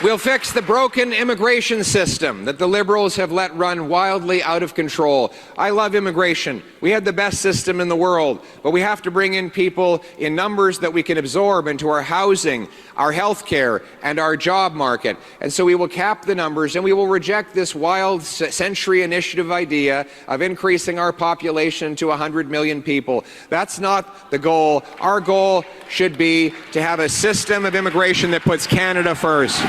We'll fix the broken immigration system that the Liberals have let run wildly out of control. I love immigration. We had the best system in the world, but we have to bring in people in numbers that we can absorb into our housing, our health care, and our job market. And so we will cap the numbers, and we will reject this wild century initiative idea of increasing our population to 100 million people. That's not the goal. Our goal should be to have a system of immigration that puts Canada first.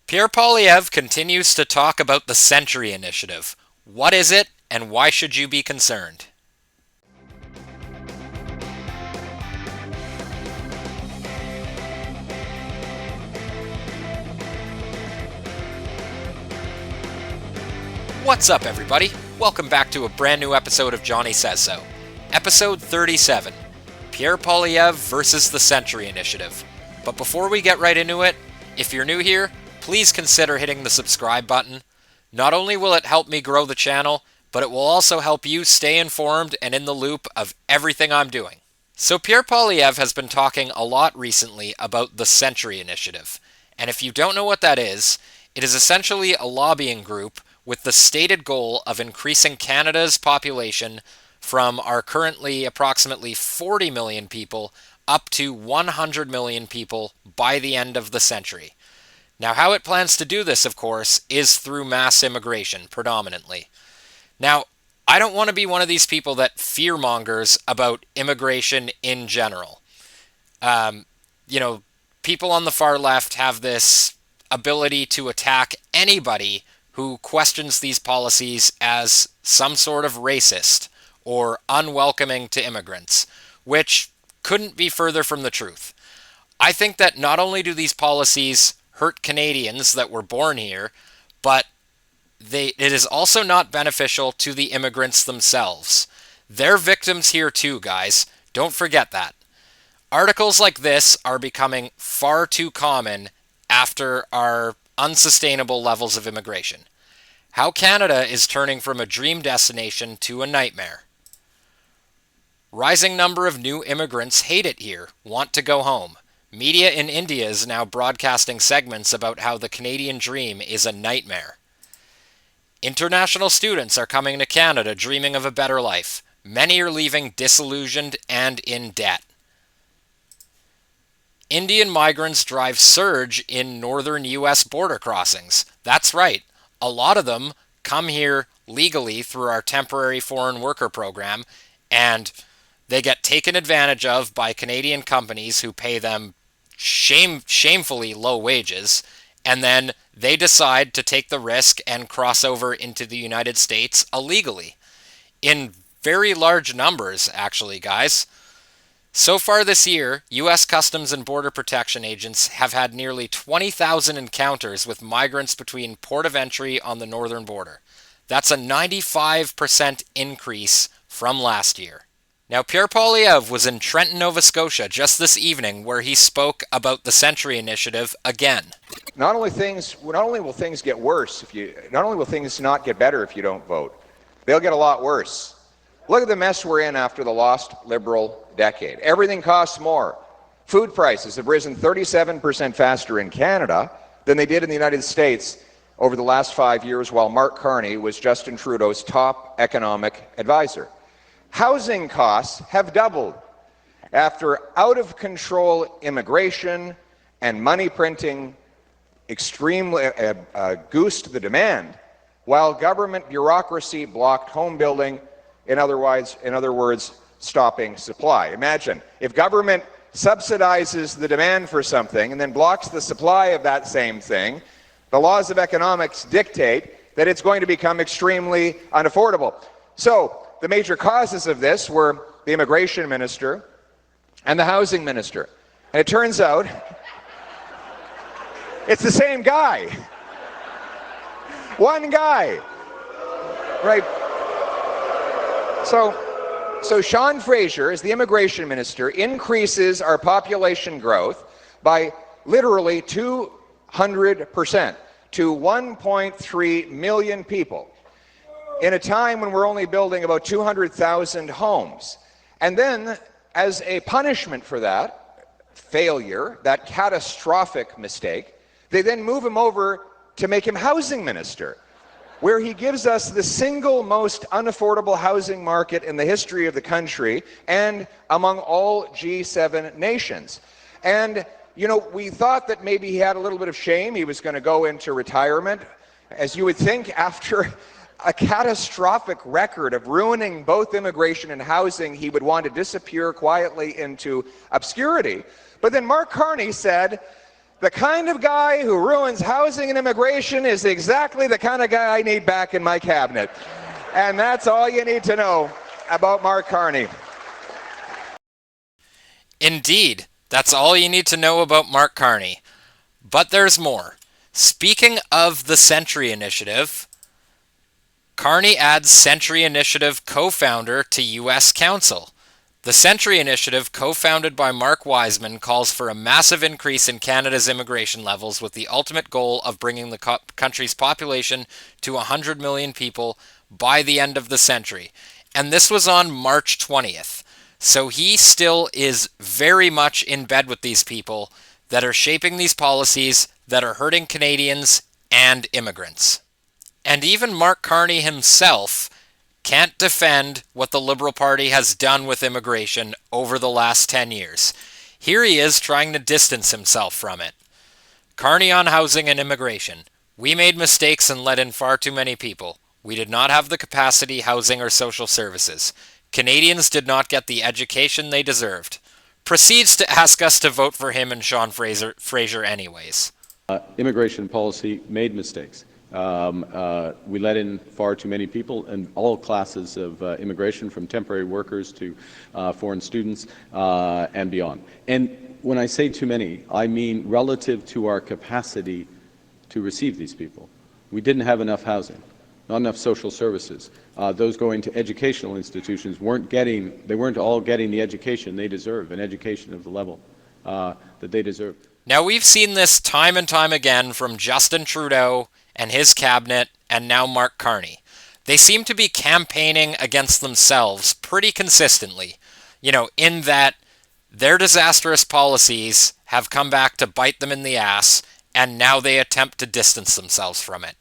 Pierre Poilievre continues to talk about the Century Initiative. What is it, and why should you be concerned? What's up, everybody? Welcome back to a brand new episode of Jonny Says So. Episode 37, Pierre Poilievre versus the Century Initiative. But before we get right into it, if you're new here, please consider hitting the subscribe button. Not only will it help me grow the channel, but it will also help you stay informed and in the loop of everything I'm doing. So Pierre Poilievre has been talking a lot recently about the Century Initiative. And if you don't know what that is, it is essentially a lobbying group with the stated goal of increasing Canada's population from our currently approximately 40 million people up to 100 million people by the end of the century. Now, how it plans to do this, of course, is through mass immigration, predominantly. Now, I don't want to be one of these people that fearmongers about immigration in general. People on the far left have this ability to attack anybody who questions these policies as some sort of racist or unwelcoming to immigrants, which couldn't be further from the truth. I think that not only do these policies hurt Canadians that were born here, but it is also not beneficial to the immigrants themselves. They're victims here too, guys. Don't forget that. Articles like this are becoming far too common after our unsustainable levels of immigration. How Canada is turning from a dream destination to a nightmare. Rising number of new immigrants hate it here, want to go home. Media in India is now broadcasting segments about how the Canadian dream is a nightmare. International students are coming to Canada dreaming of a better life. Many are leaving disillusioned and in debt. Indian migrants drive surge in northern U.S. border crossings. That's right. A lot of them come here legally through our temporary foreign worker program, and they get taken advantage of by Canadian companies who pay them shamefully low wages, and then they decide to take the risk and cross over into the United States illegally. In very large numbers, actually, guys. So far this year, U.S. Customs and Border Protection agents have had nearly 20,000 encounters with migrants between port of entry on the northern border. That's a 95% increase from last year. Now, Pierre Poilievre was in Trenton, Nova Scotia just this evening, where he spoke about the Century Initiative again. Not only will things get worse not only will things not get better if you don't vote, they'll get a lot worse. Look at the mess we're in after the lost Liberal decade. Everything costs more. Food prices have risen 37% faster in Canada than they did in the United States over the last 5 years, while Mark Carney was Justin Trudeau's top economic advisor. Housing costs have doubled after out-of-control immigration and money printing extremely goosed the demand, while government bureaucracy blocked home building, in other words, stopping supply. Imagine, if government subsidizes the demand for something and then blocks the supply of that same thing, the laws of economics dictate that it's going to become extremely unaffordable. So, the major causes of this were the immigration minister and the housing minister. And it turns out it's the same guy. One guy. Right. So Sean Frasier, as the immigration minister, increases our population growth by literally 200% to 1.3 million people, in a time when we're only building about 200,000 homes. And then, as a punishment for that, failure, that catastrophic mistake, they then move him over to make him housing minister, where he gives us the single most unaffordable housing market in the history of the country and among all G7 nations. And, you know, we thought that maybe he had a little bit of shame. He was going to go into retirement. As you would think, after a catastrophic record of ruining both immigration and housing, he would want to disappear quietly into obscurity. But then Mark Carney said, the kind of guy who ruins housing and immigration is exactly the kind of guy I need back in my cabinet. And that's all you need to know about Mark Carney. Indeed, that's all you need to know about Mark Carney. But there's more. Speaking of the Century Initiative, Carney adds Century Initiative co-founder to U.S. Council. The Century Initiative, co-founded by Mark Wiseman, calls for a massive increase in Canada's immigration levels with the ultimate goal of bringing the country's population to 100 million people by the end of the century. And this was on March 20th. So he still is very much in bed with these people that are shaping these policies that are hurting Canadians and immigrants. And even Mark Carney himself can't defend what the Liberal Party has done with immigration over the last 10 years. Here he is trying to distance himself from it. Carney on housing and immigration. We made mistakes and let in far too many people. We did not have the capacity, housing, or social services. Canadians did not get the education they deserved. Proceeds to ask us to vote for him and Sean Frasier anyways. Immigration policy made mistakes. We let in far too many people and all classes of immigration, from temporary workers to foreign students and beyond. And when I say too many, I mean relative to our capacity to receive these people. We didn't have enough housing, not enough social services. Those going to educational institutions weren't all getting the education they deserve, an education of the level that they deserve. Now, we've seen this time and time again from Justin Trudeau and his cabinet, and now Mark Carney. They seem to be campaigning against themselves pretty consistently, you know, in that their disastrous policies have come back to bite them in the ass, and now they attempt to distance themselves from it.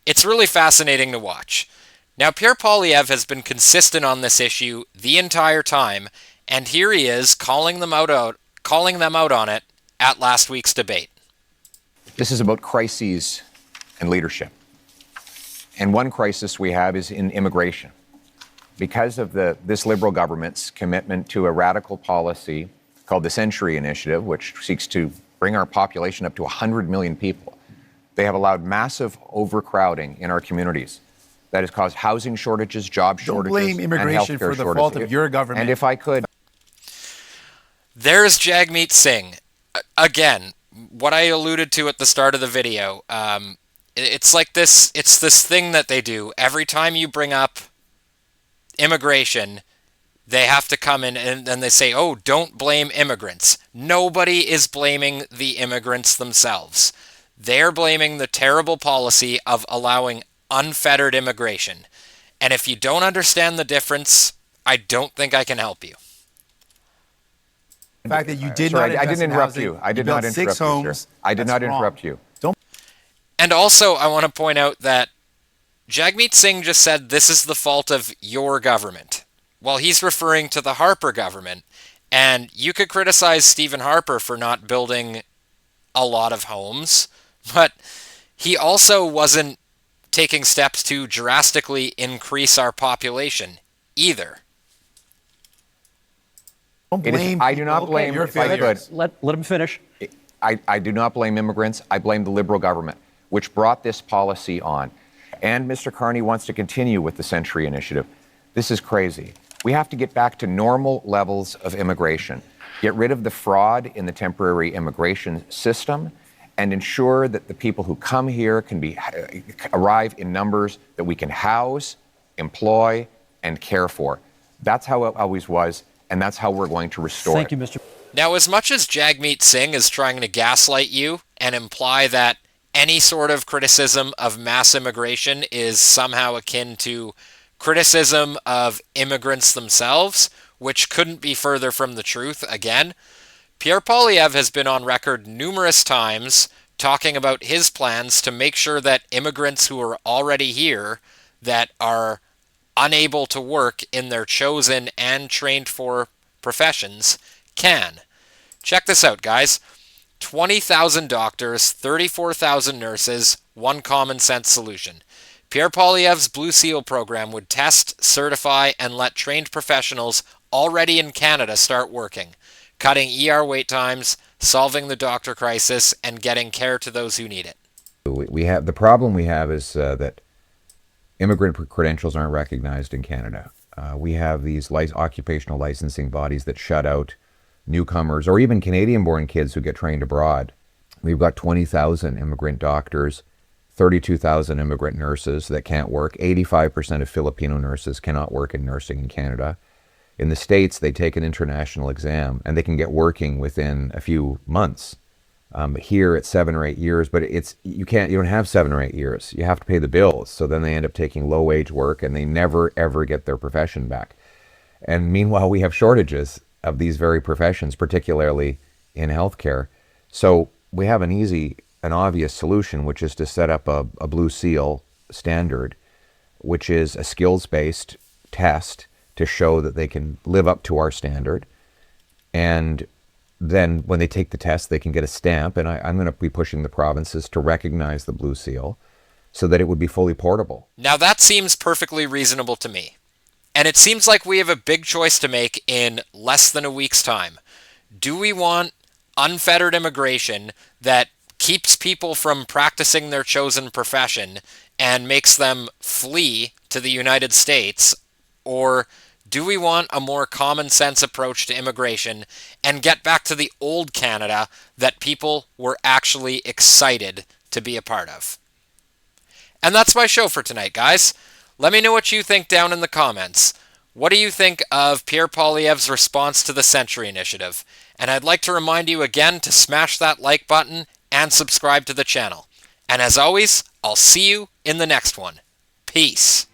It's really fascinating to watch. Now, Pierre Poilievre has been consistent on this issue the entire time, and here he is calling them out on it at last week's debate. This is about crises and leadership. And one crisis we have is in immigration. Because of this Liberal government's commitment to a radical policy called the Century Initiative, which seeks to bring our population up to 100 million people, they have allowed massive overcrowding in our communities. That has caused housing shortages, job shortages, Don't blame immigration and healthcare for the shortages. fault of your government. And if I could... There's Jagmeet Singh. Again, what I alluded to at the start of the video, it's like this, it's this thing that they do. Every time you bring up immigration, they have to come in and then they say, oh, don't blame immigrants. Nobody is blaming the immigrants themselves. They're blaming the terrible policy of allowing unfettered immigration. And if you don't understand the difference, I don't think I can help you. The fact that you did Sorry, not I didn't interrupt housing, you. I did not built interrupt 6 you, homes, sir. I did not interrupt you. And also, I want to point out that Jagmeet Singh just said this is the fault of your government. Well, he's referring to the Harper government. And you could criticize Stephen Harper for not building a lot of homes, but he also wasn't taking steps to drastically increase our population either. Don't blame I do not people. blame, Your if I could, failures. Let him finish. I do not blame immigrants. I blame the Liberal government, which brought this policy on. And Mr. Carney wants to continue with the Century Initiative. This is crazy. We have to get back to normal levels of immigration, get rid of the fraud in the temporary immigration system, and ensure that the people who come here can arrive in numbers that we can house, employ, and care for. That's how it always was, and that's how we're going to restore Thank it. you, Mr. Now, as much as Jagmeet Singh is trying to gaslight you and imply that any sort of criticism of mass immigration is somehow akin to criticism of immigrants themselves, which couldn't be further from the truth, again, Pierre Poilievre has been on record numerous times talking about his plans to make sure that immigrants who are already here that are unable to work in their chosen and trained for professions can. Check this out, guys. 20,000 doctors, 34,000 nurses, one common sense solution. Pierre Poilievre's Blue Seal program would test, certify, and let trained professionals already in Canada start working, cutting ER wait times, solving the doctor crisis, and getting care to those who need it. We have the problem we have is that immigrant credentials aren't recognized in Canada. We have these occupational licensing bodies that shut out newcomers or even Canadian-born kids who get trained abroad. We've got 20,000 immigrant doctors, 32,000 immigrant nurses that can't work. 85% of Filipino nurses cannot work in nursing in Canada. In the States, they take an international exam and they can get working within a few months. Here it's 7 or 8 years, but you don't have 7 or 8 years. You have to pay the bills. So then they end up taking low wage work and they never ever get their profession back. And meanwhile, we have shortages of these very professions, particularly in healthcare. So we have an obvious solution, which is to set up a Blue Seal standard, which is a skills-based test to show that they can live up to our standard. And then when they take the test, they can get a stamp. And I'm going to be pushing the provinces to recognize the Blue Seal so that it would be fully portable. Now that seems perfectly reasonable to me. And it seems like we have a big choice to make in less than a week's time. Do we want unfettered immigration that keeps people from practicing their chosen profession and makes them flee to the United States? Or do we want a more common sense approach to immigration and get back to the old Canada that people were actually excited to be a part of? And that's my show for tonight, guys. Let me know what you think down in the comments. What do you think of Pierre Poilievre's response to the Century Initiative? And I'd like to remind you again to smash that like button and subscribe to the channel. And as always, I'll see you in the next one. Peace.